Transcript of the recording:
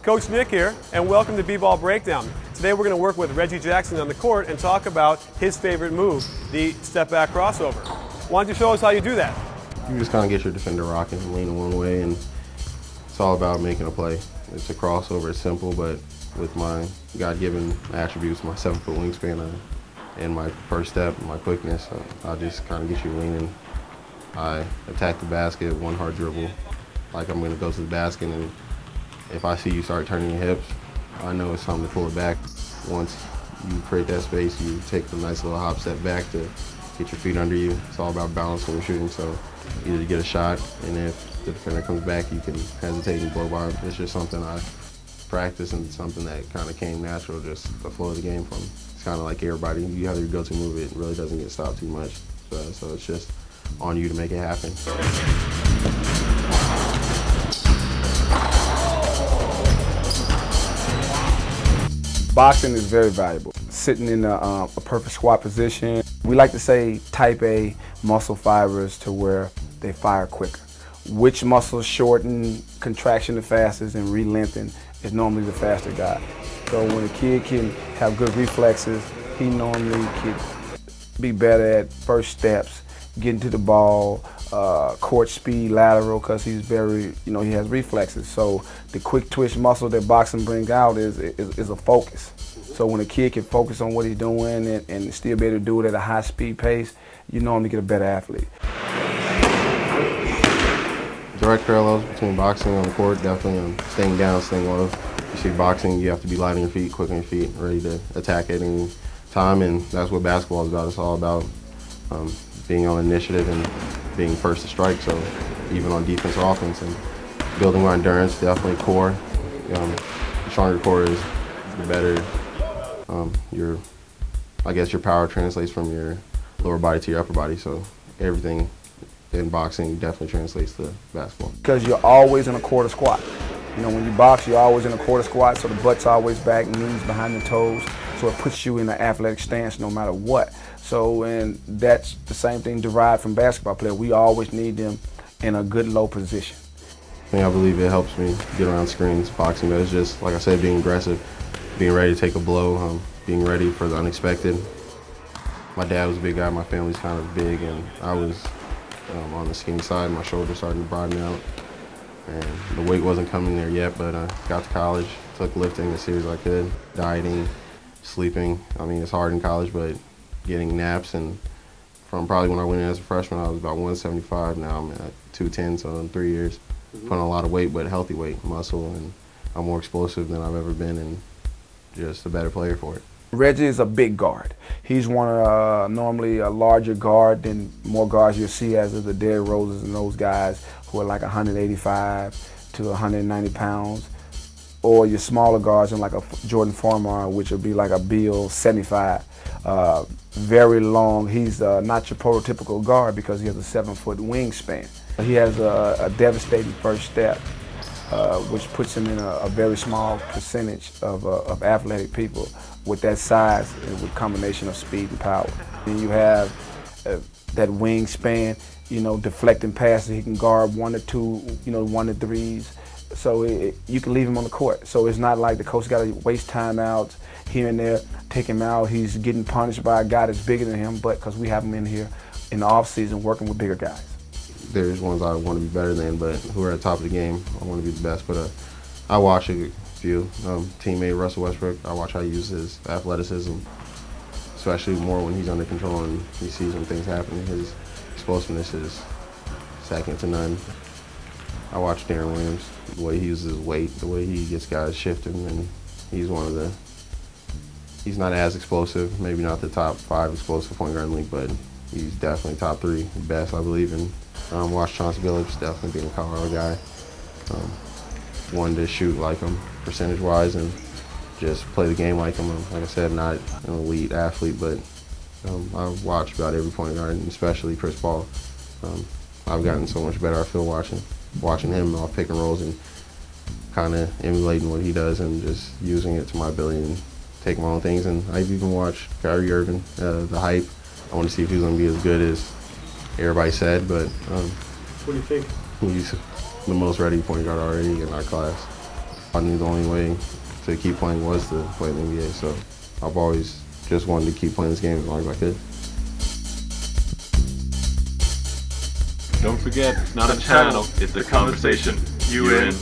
Coach Nick here, and welcome to B-Ball Breakdown. Today we're going to work with Reggie Jackson on the court and talk about his favorite move, the step-back crossover. Why don't you show us how you do that? You just kind of get your defender rocking and leaning one way, and it's all about making a play. It's a crossover, it's simple, but with my God-given attributes, my 7-foot wingspan and my first step, my quickness, I'll just kind of get you leaning. I attack the basket, one hard dribble, like I'm going to go to the basket, and if I see you start turning your hips, I know it's time to pull it back. Once you create that space, you take a nice little hop step back to get your feet under you. It's all about balance when you're shooting, so either get a shot, and if the defender comes back, you can hesitate and blow by him. It's just something I practice and something that kind of came natural, just the flow of the game from. It's kind of like everybody, you have your go-to move, it really doesn't get stopped too much. So it's just on you to make it happen. Boxing is very valuable. Sitting in a perfect squat position. We like to say type A muscle fibers to where they fire quicker. Which muscles shorten, contraction the fastest, and re-lengthen is normally the faster guy. So when a kid can have good reflexes, he normally can be better at first steps, getting to the ball, court speed, lateral, because he's very, he has reflexes. So the quick twitch muscle that boxing brings out is a focus. So when a kid can focus on what he's doing and still be able to do it at a high speed pace, you normally get a better athlete. Direct parallels between boxing on the court, definitely staying down, staying low. You see boxing, you have to be light on your feet, quick on your feet, ready to attack at any time, and that's what basketball is about. It's all about being on initiative and being first to strike, so even on defense or offense, and building our endurance, definitely core. The stronger core is the better your power translates from your lower body to your upper body, so everything in boxing definitely translates to basketball. Because you're always in a quarter squat. When you box, you're always in a quarter squat, so the butt's always back, knees behind the toes, so it puts you in an athletic stance no matter what. So, and that's the same thing derived from basketball players. We always need them in a good low position. I believe it helps me get around screens, boxing, but it's just, like I said, being aggressive, being ready to take a blow, being ready for the unexpected. My dad was a big guy, my family's kind of big, and I was on the skinny side, my shoulders starting to broaden out. And the weight wasn't coming there yet, but I got to college, took lifting as serious as I could, dieting, sleeping. It's hard in college, but getting naps, and from probably when I went in as a freshman, I was about 175. Now I'm at 210, so in 3 years, putting on a lot of weight, but healthy weight, muscle, and I'm more explosive than I've ever been, and just a better player for it. Reggie is a big guard. He's normally a larger guard than more guards you'll see, as the Derrick Roses and those guys who are like 185 to 190 pounds, or your smaller guards in like a Jordan Farmar, which would be like a Bill 75. Very long. He's not your prototypical guard because he has a 7-foot wingspan. He has a devastating first step, which puts him in a very small percentage of athletic people with that size and with combination of speed and power. And you have that wingspan, deflecting passes. He can guard 1 to 2, 1 to 3s. So you can leave him on the court. So it's not like the coach got to waste timeouts here and there, take him out. He's getting punished by a guy that's bigger than him, but because we have him in here in the off season working with bigger guys. There's ones I want to be better than, but who are at the top of the game, I want to be the best. But I watch a few. Teammate Russell Westbrook, I watch how he uses his athleticism, especially more when he's under control and he sees when things happen. His explosiveness is second to none. I watch Darren Williams, the way he uses his weight, the way he gets guys shifting, and he's he's not as explosive, maybe not the top 5 explosive point guard in the league, but he's definitely top 3 best, I believe. And watch Chauncey Billups, definitely being a Colorado guy. Wanted to shoot like him, percentage-wise, and just play the game like him. Like I said, not an elite athlete, but I watch about every point guard, and especially Chris Paul. I've gotten so much better, I feel, watching him off pick and rolls and kind of emulating what he does and just using it to my ability and taking my own things. And I've even watched Kyrie Irving, the hype. I want to see if he's going to be as good as everybody said, but what do you think? He's the most ready point guard already in our class. I knew the only way to keep playing was to play in the NBA, so I've always just wanted to keep playing this game as long as I could. Don't forget, it's not a channel, it's a conversation. You in.